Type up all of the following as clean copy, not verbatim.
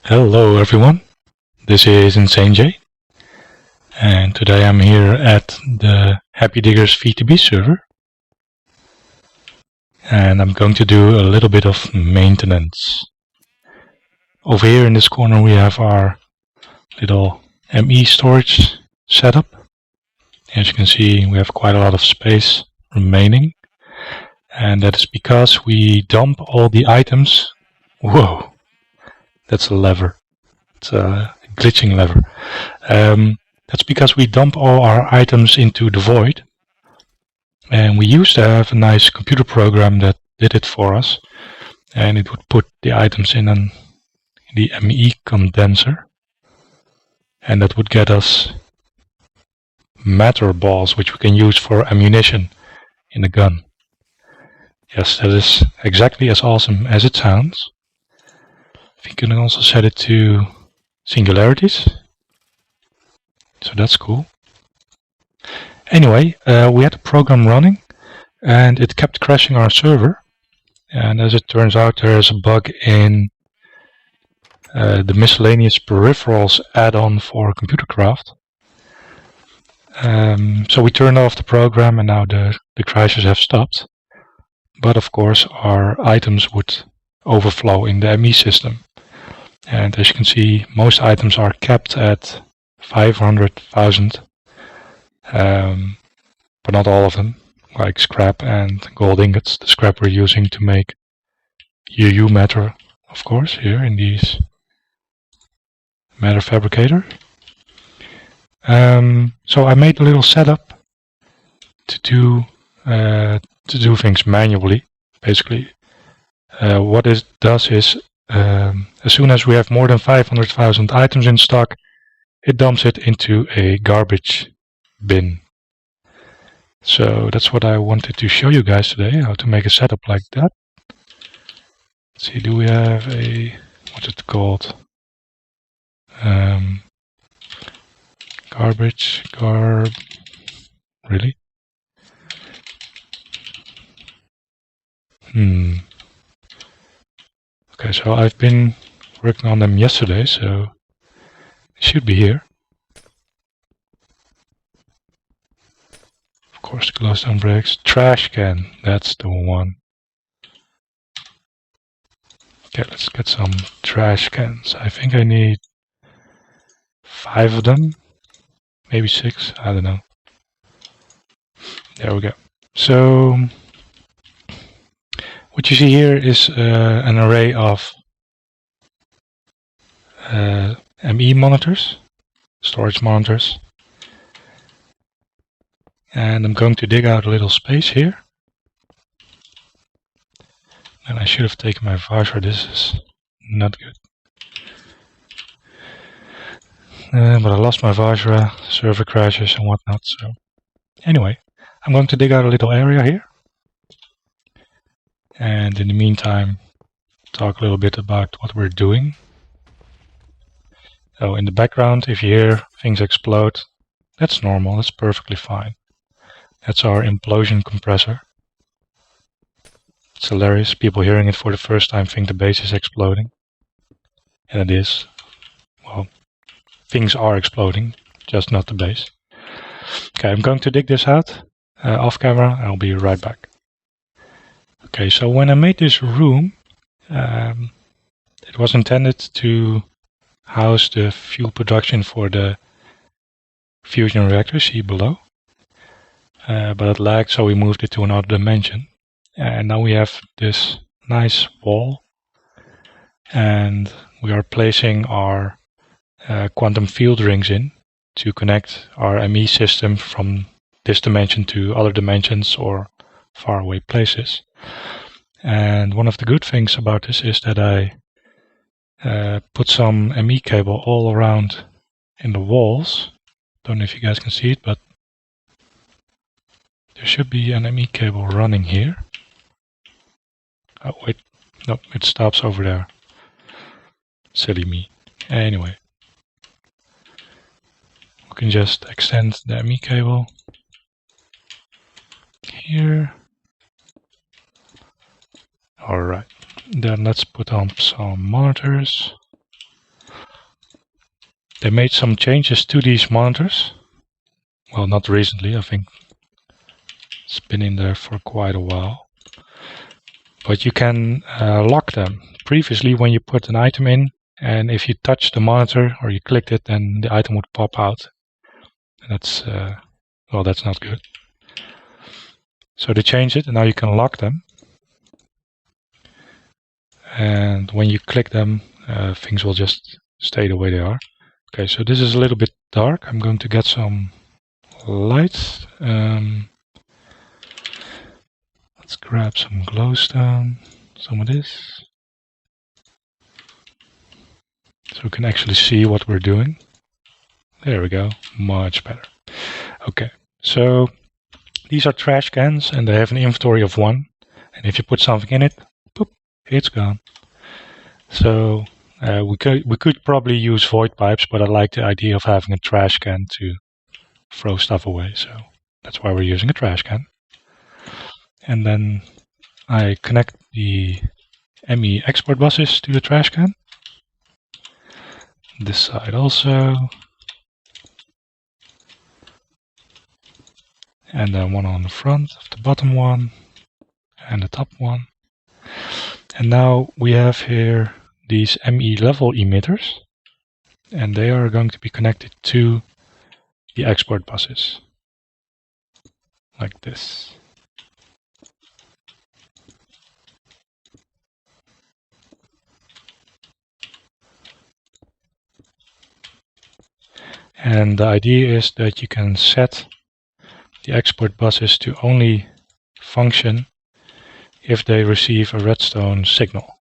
Hello everyone, this is InsaneJ, and today I'm here at the HappyDiggers V2B server, and I'm going to do a little bit of maintenance. Over here in this corner we have our little ME storage setup. As you can see, we have quite a lot of space remaining, and that is because we dump all the items. Whoa, that's a lever. It's a glitching lever. That's because we dump all our items into the void, and we used to have a nice computer program that did it for us, and it would put the items in the ME condenser, and that would get us matter balls which we can use for ammunition in a gun. Yes, that is exactly as awesome as it sounds. We can also set it to singularities, so that's cool. Anyway, we had the program running and it kept crashing our server, and as it turns out there is a bug in the Miscellaneous Peripherals add-on for ComputerCraft. So we turned off the program and now the crashes have stopped, but of course our items would overflow in the ME system. And as you can see, most items are capped at 500,000, but not all of them, like scrap and gold ingots. The scrap we're using to make UU matter, of course, here in these matter fabricator. So I made a little setup to do things manually. Basically, what it does is, as soon as we have more than 500,000 items in stock, it dumps it into a garbage bin. So that's what I wanted to show you guys today, how to make a setup like that. Let's see, do we have a, what's it called? Really? Okay, so I've been working on them yesterday, so it should be here. Of course, the glowstone bricks. Trash can, that's the one. Okay, let's get some trash cans. I think I need 5 of them, maybe 6, I don't know. There we go. So what you see here is an array of ME monitors, storage monitors. And I'm going to dig out a little space here. And I should have taken my visor, this is not good. But I lost my visor, server crashes and whatnot, so anyway, I'm going to dig out a little area here. And in the meantime, talk a little bit about what we're doing. So in the background, if you hear things explode, that's normal, that's perfectly fine. That's our implosion compressor. It's hilarious, people hearing it for the first time think the base is exploding. And it is. Well, things are exploding, just not the base. Okay, I'm going to dig this out off camera, I'll be right back. Okay, so when I made this room, it was intended to house the fuel production for the fusion reactor, see below. But it lagged, so we moved it to another dimension. And now we have this nice wall, and we are placing our quantum field rings in to connect our ME system from this dimension to other dimensions or faraway places. And one of the good things about this is that I put some ME cable all around in the walls. Don't know if you guys can see it, but there should be an ME cable running here. Oh wait, no, it stops over there. Silly me. Anyway, we can just extend the ME cable here. Alright, then let's put on some monitors. They made some changes to these monitors. Well, not recently, I think it's been in there for quite a while. But you can lock them. Previously, when you put an item in, and if you touch the monitor or you clicked it, then the item would pop out. And that's, well, that's not good. So they changed it, and now you can lock them. And when you click them, things will just stay the way they are. Okay, so this is a little bit dark. I'm going to get some light. Let's grab some glowstone, some of this. So we can actually see what we're doing. There we go, much better. Okay, so these are trash cans and they have an inventory of 1. And if you put something in it, poop, it's gone. So we could probably use void pipes, but I like the idea of having a trash can to throw stuff away. So that's why we're using a trash can. And then I connect the ME export buses to the trash can. This side also. And then one on the front of the bottom one and the top one. And now we have here these ME level emitters, and they are going to be connected to the export buses like this. And the idea is that you can set the export buses to only function if they receive a redstone signal.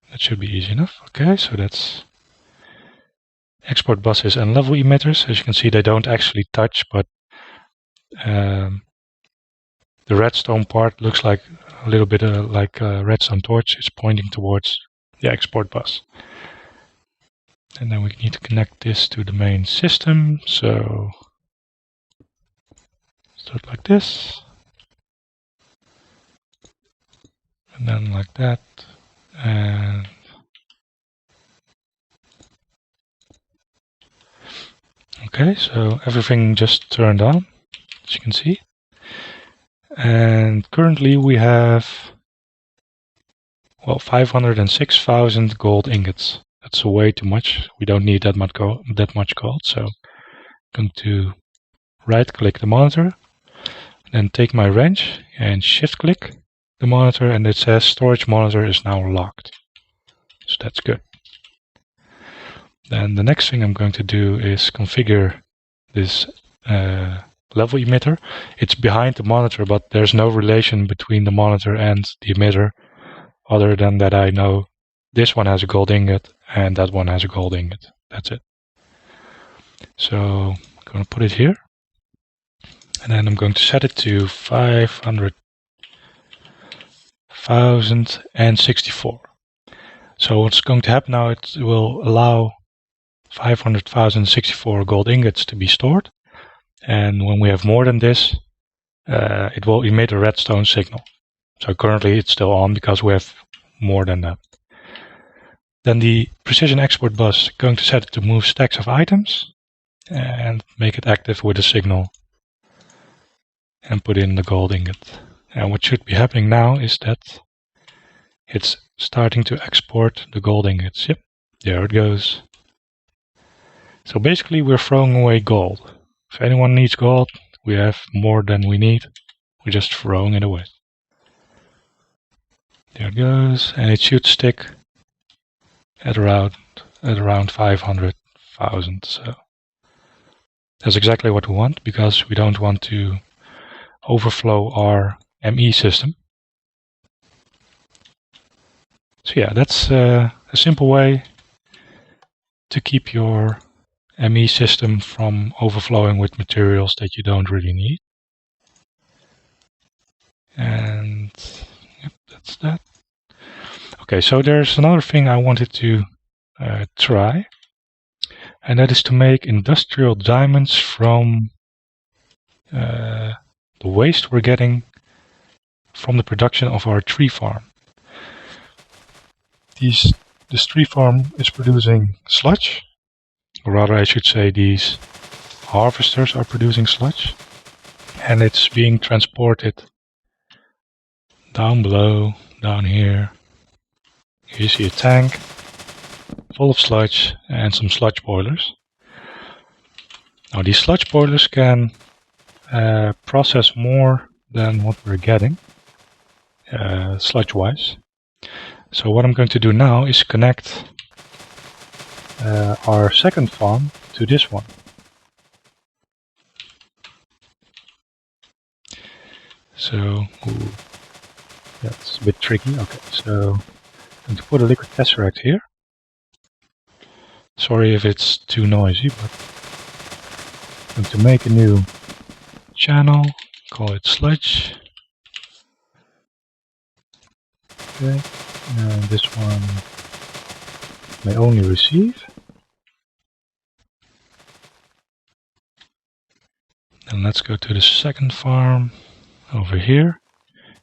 That should be easy enough. Okay, so that's export buses and level emitters. As you can see, they don't actually touch, but the redstone part looks like a little bit like a redstone torch. It's pointing towards the export bus. And then we need to connect this to the main system. So start like this. And then like that. And okay, so everything just turned on, as you can see. And currently we have, well, 506,000 gold ingots. That's way too much. We don't need that much gold. So I'm going to right-click the monitor, then take my wrench and shift-click the monitor, and it says storage monitor is now locked. So that's good. Then the next thing I'm going to do is configure this level emitter. It's behind the monitor, but there's no relation between the monitor and the emitter other than that I know this one has a gold ingot and that one has a gold ingot. That's it. So I'm going to put it here. And then I'm going to set it to 500,064. So what's going to happen now, it will allow 500,064 gold ingots to be stored. And when we have more than this, it will emit a redstone signal. So currently it's still on because we have more than that. Then the precision export bus is going to set it to move stacks of items and make it active with a signal and put in the gold ingot. And what should be happening now is that it's starting to export the gold ingots. Yep, there it goes. So basically we're throwing away gold. If anyone needs gold, we have more than we need. We're just throwing it away. There it goes, and it should stick at around 500,000. So that's exactly what we want, because we don't want to overflow our ME system. So yeah, that's a simple way to keep your ME system from overflowing with materials that you don't really need. And yep, that's that. Okay, so there's another thing I wanted to try, and that is to make industrial diamonds from the waste we're getting from the production of our tree farm. These this tree farm is producing sludge, or rather I should say these harvesters are producing sludge, and it's being transported down below, down here. Here you see a tank full of sludge and some sludge boilers. Now these sludge boilers can process more than what we're getting sludge wise. So what I'm going to do now is connect our second farm to this one. So that's a bit tricky. Okay, so I'm going to put a liquid tesseract here. Sorry if it's too noisy, but I'm going to make a new channel, call it sludge. Okay, and this one may only receive. And let's go to the second farm over here.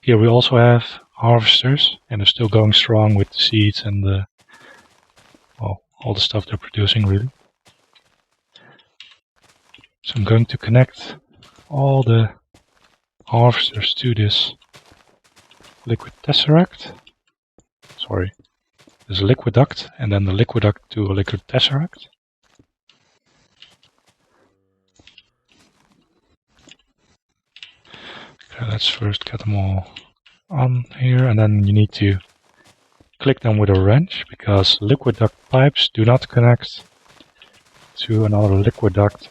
Here we also have harvesters, and they're still going strong with the seeds and the, well, all the stuff they're producing really. So I'm going to connect all the harvesters to this liquid tesseract. Sorry, there's a liquid duct and then the liquid duct to a liquid tesseract. Okay, let's first get them all on here, and then you need to click them with a wrench because liquid duct pipes do not connect to another liquid duct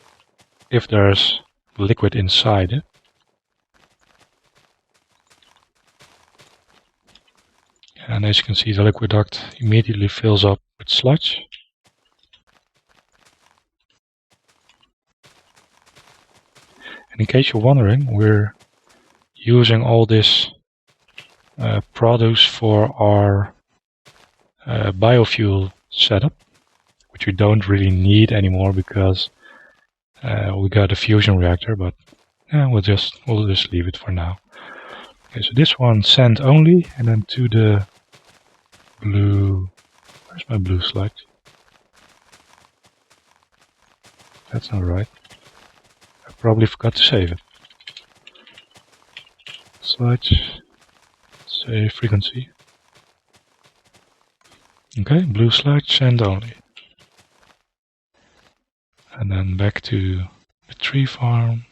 if there's liquid inside it. And as you can see, the liquid duct immediately fills up with sludge. And in case you're wondering, we're using all this produce for our biofuel setup, which we don't really need anymore because we got a fusion reactor, but we'll just leave it for now. Okay, so this one send only, and then to the blue. Where's my blue sludge? That's not right. I probably forgot to save it. Sludge, save frequency. Okay, blue sludge, send only. And then back to the tree farm.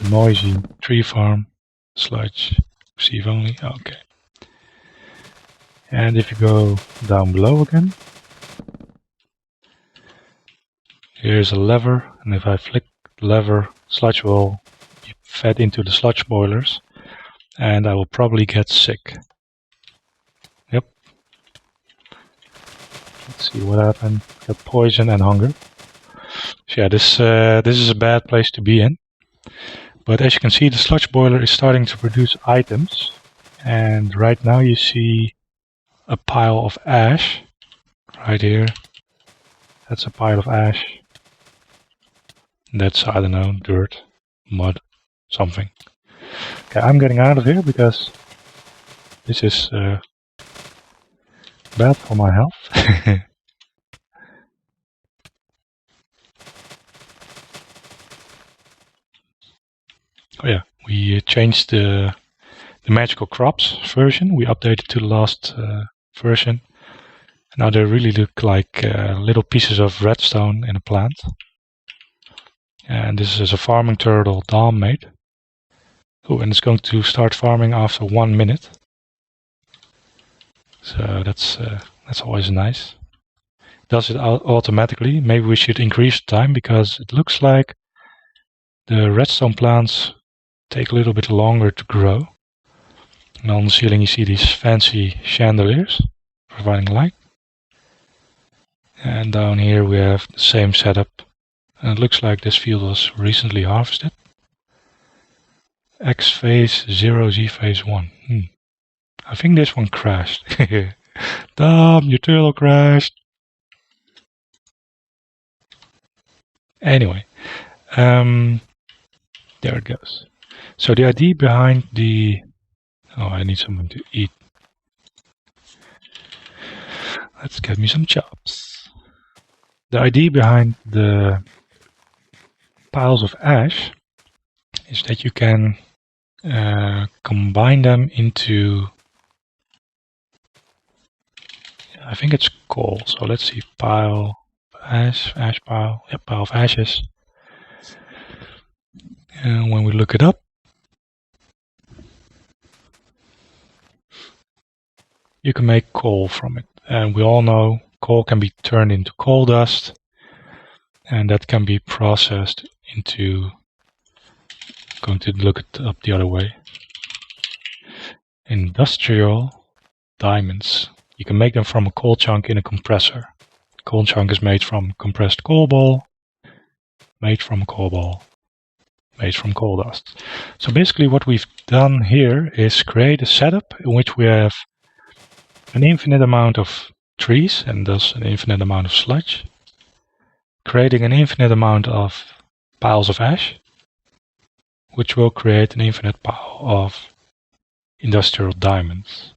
The noisy tree farm, sludge, receive only. Okay. And if you go down below again, here's a lever, and if I flick the lever, sludge will be fed into the sludge boilers, and I will probably get sick. Yep. Let's see what happened. Got poison and hunger. So yeah, this is a bad place to be in. But as you can see, the sludge boiler is starting to produce items, and right now you see a pile of ash right here. That's a pile of ash. That's, I don't know, dirt, mud, something. Okay, I'm getting out of here because this is bad for my health. Oh yeah, we changed the magical crops version. We updated to the last version. Now they really look like little pieces of redstone in a plant. And this is a farming turtle Dom made. Oh, and it's going to start farming after 1 minute. So that's always nice. It does it automatically. Maybe we should increase the time because it looks like the redstone plants take a little bit longer to grow. And on the ceiling you see these fancy chandeliers providing light. And down here we have the same setup. And it looks like this field was recently harvested. X phase 0, Z phase 1. I think this one crashed. Damn, your turtle crashed. Anyway, there it goes. So the idea behind the Oh, I need something to eat. Let's get me some chops. The idea behind the piles of ash is that you can combine them into, I think it's coal. So let's see, pile ash pile, yeah, pile of ashes. And when we look it up, you can make coal from it. And we all know coal can be turned into coal dust, and that can be processed into, I'm going to look it up the other way, industrial diamonds. You can make them from a coal chunk in a compressor. Coal chunk is made from compressed coal ball, made from coal ball, made from coal dust. So basically what we've done here is create a setup in which we have an infinite amount of trees and thus an infinite amount of sludge, creating an infinite amount of piles of ash, which will create an infinite pile of industrial diamonds.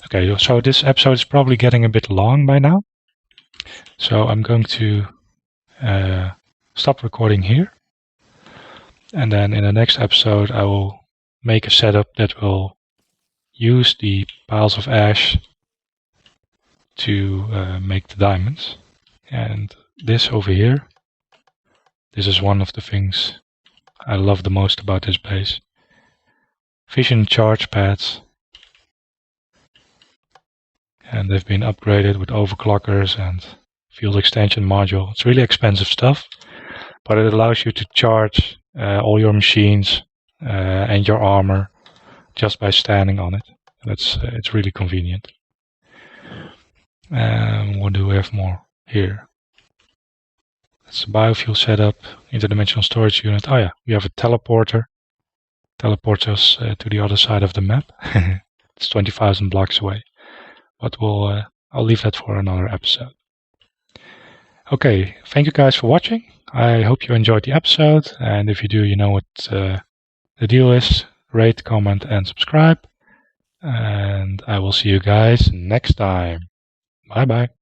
Okay, so this episode is probably getting a bit long by now, so I'm going to stop recording here, and then in the next episode I will make a setup that will use the piles of ash to make the diamonds. And this over here, this is one of the things I love the most about this base. Fission charge pads, and they've been upgraded with overclockers and field extension module. It's really expensive stuff, but it allows you to charge all your machines and your armor just by standing on it. It's really convenient. What do we have more here? It's a biofuel setup, interdimensional storage unit. Oh yeah, we have a teleporter. Teleports us to the other side of the map. It's 20,000 blocks away. But I'll leave that for another episode. Okay, thank you guys for watching. I hope you enjoyed the episode, and if you do, you know what the deal is. Rate, comment, and subscribe. And I will see you guys next time. Bye bye.